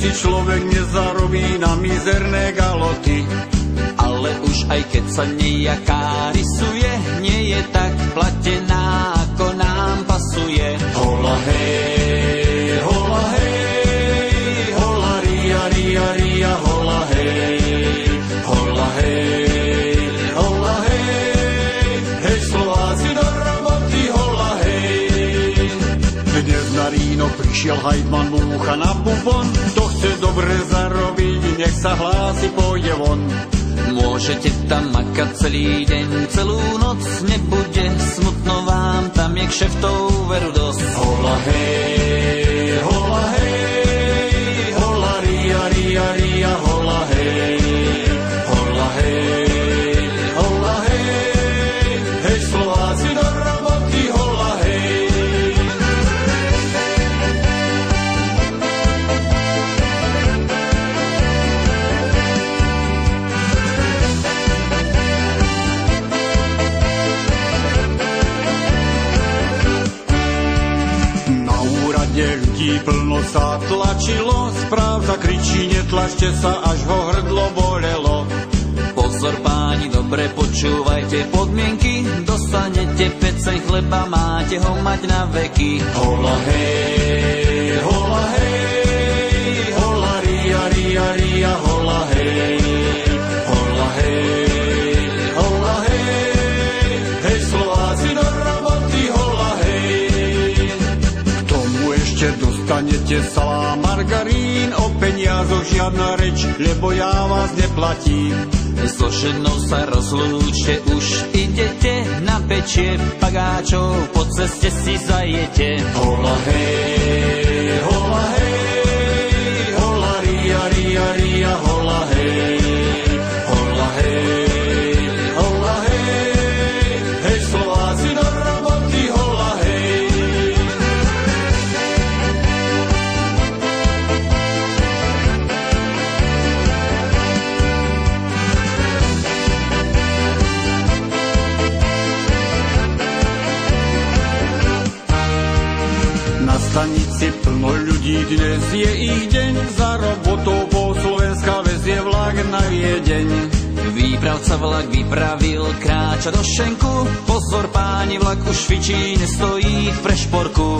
si človek nezarobí na mizerné galoty. Ale už aj keď sa nejaká rysuje, nie je tak platená, ako nám pasuje. Hola hej, hola hej, hola ria, ria, ria, hola hej, hola hej, hola hej, hej Slováci do roboty, hola hej. Dnes na Ríno prišiel hajtman múcha na bubon, to chce dobre zarobiť, nech sa hlási, pôjde von. Môžete tam makať celý deň, celú noc, nebude smutno vám, tam je kšeftov veru dosť. Hola hej, hola hej, hola ria, ria, ria, hola hej, hola hej, hola hej, hej Slováci do roboty, hola hej. Ľudí plno sa tlačilo, správca kričí, netlačte sa, až ho hrdlo bolelo. Pozor páni, dobre počúvajte podmienky, dostanete peceň chleba, máte ho mať na veky. Hola hej, hola hej, hola ria, ria, ria, hola hej, hola hej, hola hej, hej Slováci do roboty, hola hej. K tomu ešte dostanete salám, margarín, o peniazoch žiadna reč, lebo ja vás neplatím. So ženou sa rozlúčte, už idete na pečie pagáčov, po ceste si zajete. Hola hej, hola hej, hola ria, ria, ria, hola hej, hola hej, hola hej, hej Slováci do roboty, hola hej. Na stanici plno ľudí, dnes je ich deň, za robotou po Slovenska vezie vlak na Viedeň. Výpravca vlak vypravil, kráča do šenku, pozor páni, vlak už fičí, nestojí v prešporku.